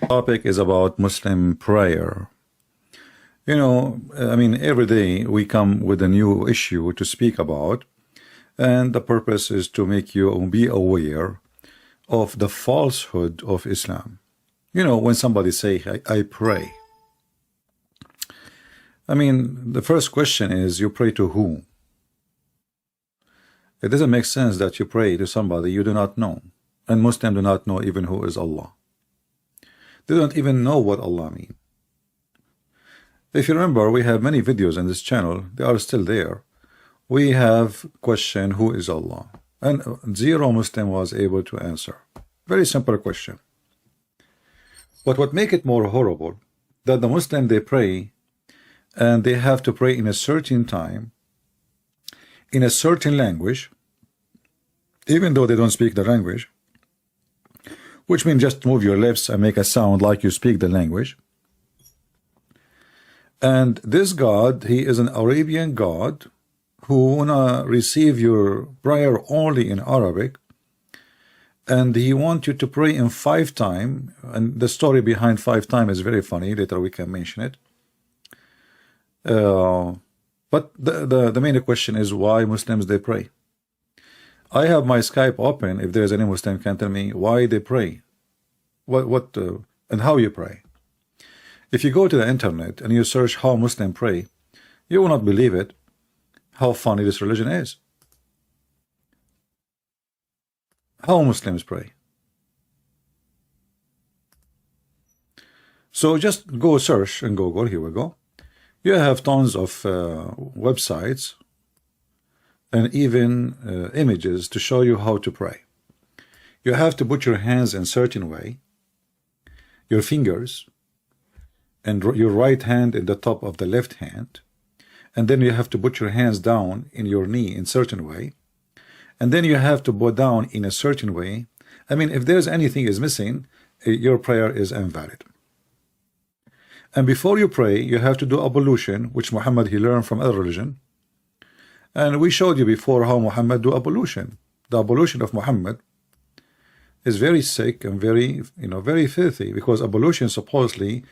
Topic is about Muslim prayer. You know, I mean, every day we come with a new issue to speak about, and the purpose is to make you be aware of the falsehood of Islam. You know, when somebody say, I pray. I mean, the first question is, you pray to who? It doesn't make sense that you pray to somebody you do not know. And Muslims do not know even who is Allah. They don't even know what Allah means. If you remember, we have many videos in this channel. They are still there. We have questioned who is Allah, and zero Muslim was able to answer. Very simple question. But what make it more horrible, that the Muslim, they pray, and they have to pray in a certain time, in a certain language, even though they don't speak the language, which means just move your lips and make a sound like you speak the language. And this God, he is an Arabian God who wanna receive your prayer only in Arabic, and he wants you to pray in 5 times. And the story behind 5 times is very funny. Later we can mention it. But the main question is why Muslims they pray. I have my Skype open. If there's any Muslim can tell me why they pray, what and how you pray. If you go to the internet and you search how Muslims pray, you will not believe it, how funny this religion is. How Muslims pray. So just go search in Google. Here we go. You have tons of websites and even images to show you how to pray. You have to put your hands in a certain way, your fingers, and your right hand in the top of the left hand, and then you have to put your hands down in your knee in a certain way, and then you have to bow down in a certain way. I mean, if there's anything is missing, your prayer is invalid. And before you pray, you have to do ablution, which Muhammad he learned from other religion. And we showed you before how Muhammad do ablution. The ablution of Muhammad is very sick and very, very filthy, because ablution supposedly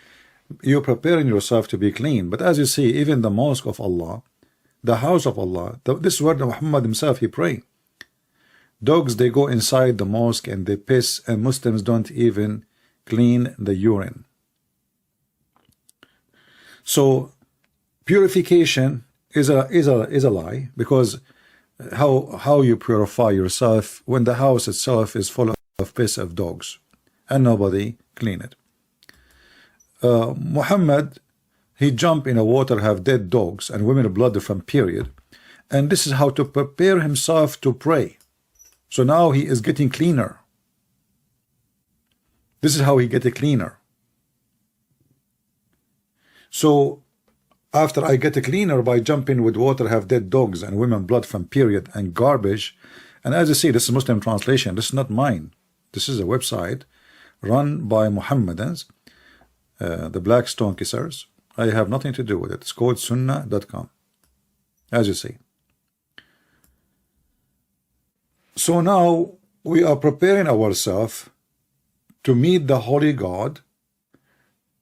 you're preparing yourself to be clean. But as you see, even the mosque of Allah, the house of Allah, this is where Muhammad himself he pray. Dogs, they go inside the mosque and they piss, and Muslims don't even clean the urine. So purification is a lie, because how you purify yourself when the house itself is full of piss of dogs and nobody clean it. Muhammad, he jump in the water, have dead dogs and women blood from period, and this is how to prepare himself to pray. So now he is getting cleaner. This is how he get cleaner. So after I get cleaner by jumping with water, have dead dogs and women blood from period and garbage. And as you see, this is Muslim translation. This is not mine. This is a website run by Mohammedans, the black stone kissers. I have nothing to do with it. It's called sunnah.com, as you see. So now we are preparing ourselves to meet the holy God,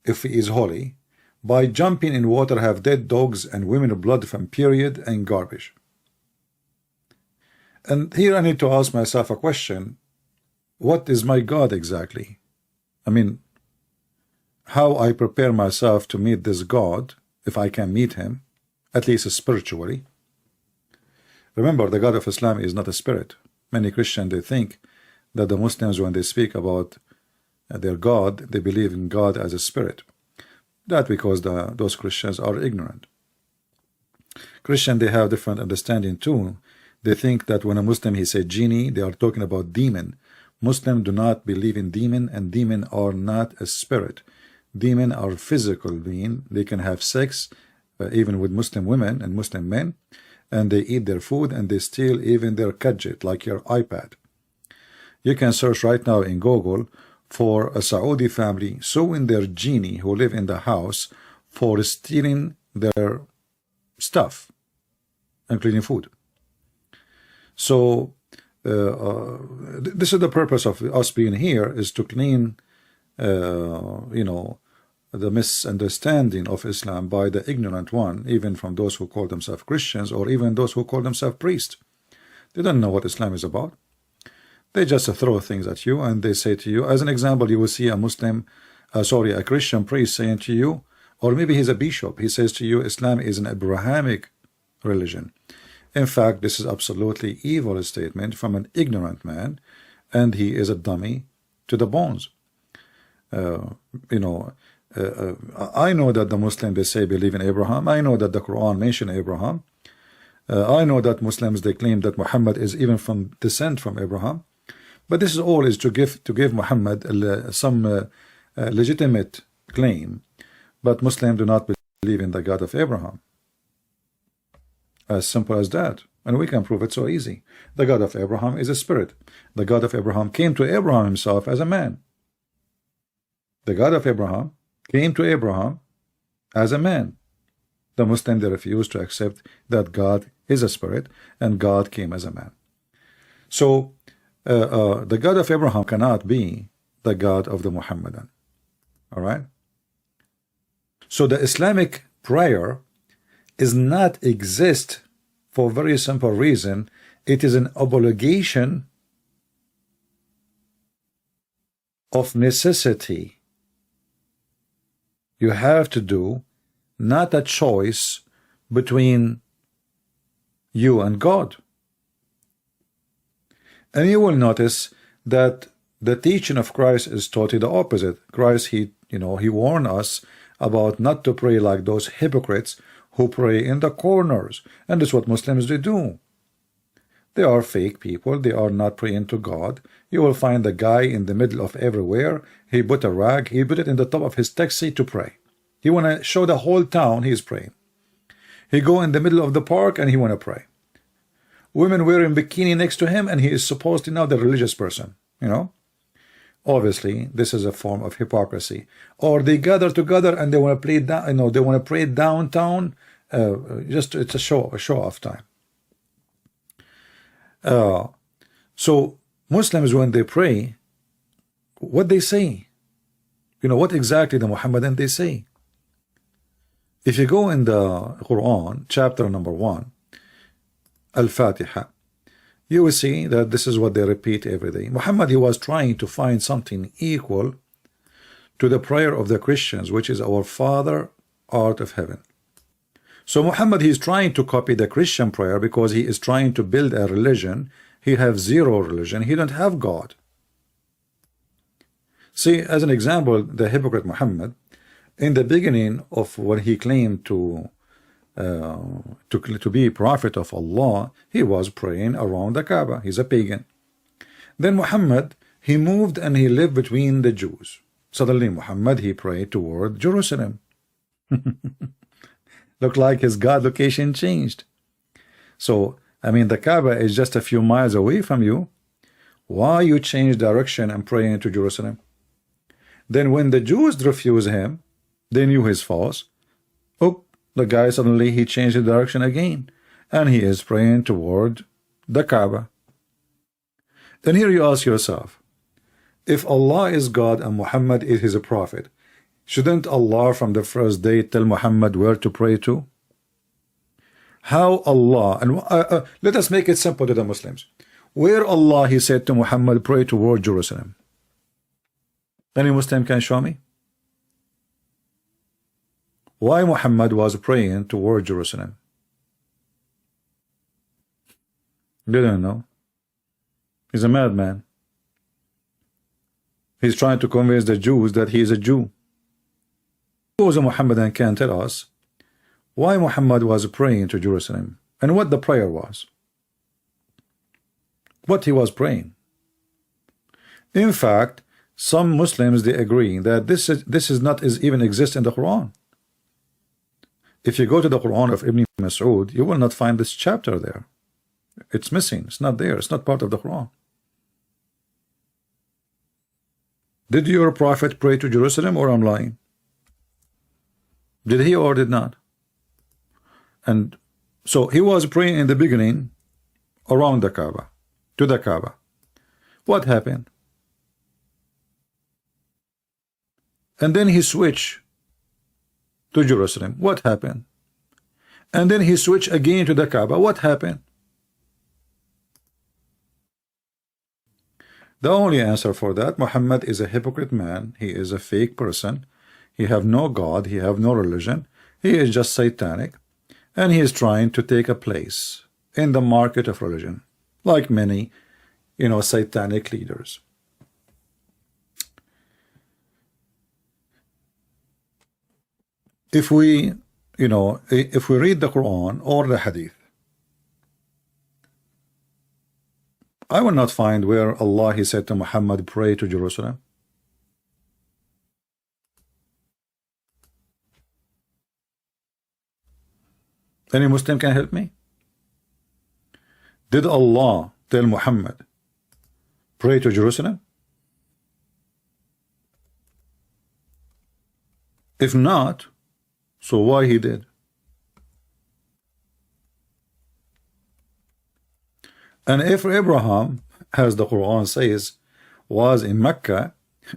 if he is holy, by jumping in water, have dead dogs and women blood from period and garbage. And here I need to ask myself a question. What is my God exactly? I mean, how I prepare myself to meet this God, if I can meet him, at least spiritually. Remember, the God of Islam is not a spirit. Many Christians, they think that the Muslims, when they speak about their God, they believe in God as a spirit. That because those Christians are ignorant. Christians, they have different understanding too. They think that when a Muslim he said genie, they are talking about demon. Muslims do not believe in demon, and demon are not a spirit. Demon are physical being. They can have sex even with Muslim women and Muslim men, and they eat their food, and they steal even their gadget like your iPad. You can search right now in Google for a Saudi family suing their genie who live in the house for stealing their stuff, including food. So this is the purpose of us being here, is to clean you know, the misunderstanding of Islam by the ignorant one, even from those who call themselves Christians or even those who call themselves priests. They don't know what Islam is about. They just throw things at you and they say to you, as an example, you will see a Muslim, a Christian priest saying to you, or maybe he's a bishop, he says to you, Islam is an Abrahamic religion. In fact, this is absolutely evil statement from an ignorant man, and he is a dummy to the bones. You know, I know that the Muslims, they say believe in Abraham. I know that the Quran mention Abraham. I know that Muslims, they claim that Muhammad is even from descent from Abraham. But this is all is to give Muhammad some legitimate claim. But Muslims do not believe in the God of Abraham. As simple as that. And we can prove it so easy. The God of Abraham is a spirit. The God of Abraham came to Abraham himself as a man. The God of Abraham came to Abraham as a man. The Muslim, they refuse to accept that God is a spirit and God came as a man. So the God of Abraham cannot be the God of the Muhammadan. All right. So the Islamic prayer is not exist for a very simple reason. It is an obligation of necessity. You have to do, not a choice between you and God. And you will notice that the teaching of Christ is totally the opposite. Christ, he warned us about not to pray like those hypocrites who pray in the corners. And this is what Muslims they do. They are fake people. They are not praying to God. You will find the guy in the middle of everywhere. He put a rag. He put it in the top of his taxi to pray. He want to show the whole town he is praying. He go in the middle of the park and he want to pray. Women wearing bikini next to him, and he is supposed to know the religious person. You know, obviously this is a form of hypocrisy. Or they gather together and they want to play down. You know, they want to pray downtown. Just it's a show off time. So Muslims, when they pray, what they say, you know, what exactly the Muhammadan they say. If you go in the Quran, chapter number 1, Al-Fatiha, you will see that this is what they repeat every day. Muhammad, he was trying to find something equal to the prayer of the Christians, which is our Father art of heaven. So Muhammad, he is trying to copy the Christian prayer because he is trying to build a religion. He have zero religion. He don't have God. See, as an example, the hypocrite Muhammad, in the beginning of when he claimed to be prophet of Allah, he was praying around the Kaaba. He's a pagan. Then Muhammad, he moved and he lived between the Jews. Suddenly Muhammad, he prayed toward Jerusalem. Looked like his God location changed. So, I mean, the Kaaba is just a few miles away from you. Why you change direction and praying to Jerusalem? Then when the Jews refused him, they knew his false. Oh, the guy suddenly he changed the direction again, and he is praying toward the Kaaba. Then here you ask yourself, if Allah is God and Muhammad is his prophet, shouldn't Allah from the first day tell Muhammad where to pray to? How Allah, and let us make it simple to the Muslims. Where Allah he said to Muhammad, pray toward Jerusalem? Any Muslim can show me? Why Muhammad was praying toward Jerusalem? You don't know. He's a madman. He's trying to convince the Jews that he is a Jew. Who's a Muhammadan can tell us why Muhammad was praying to Jerusalem and what the prayer was. What he was praying. In fact, some Muslims they agree that this is not even exist in the Quran. If you go to the Quran of Ibn Mas'ud, you will not find this chapter there. It's missing. It's not there. It's not part of the Quran. Did your prophet pray to Jerusalem, or I'm lying? Did he or did not? And so he was praying in the beginning around the Kaaba, to the Kaaba. What happened? and then he switched to Jerusalem. What happened? And then he switched again to the Kaaba. What happened? The only answer for that, Muhammad is a hypocrite man. He is a fake person. He have no God. He have no religion. He is just satanic, and he is trying to take a place in the market of religion, like many, satanic leaders. If we read the Quran or the Hadith, I will not find where Allah he said to Muhammad, pray to Jerusalem. Any Muslim can help me? Did Allah tell Muhammad, pray to Jerusalem? If not, so why he did? And if Abraham, as the Quran says, was in Mecca,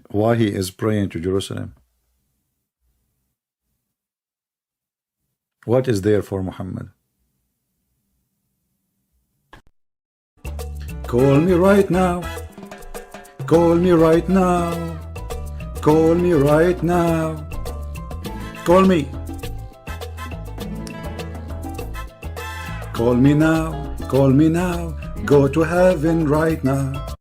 why he is praying to Jerusalem? What is there for Muhammad? Call me right now. Call me right now. Call me right now. Call me. Call me now. Call me now. Go to heaven right now.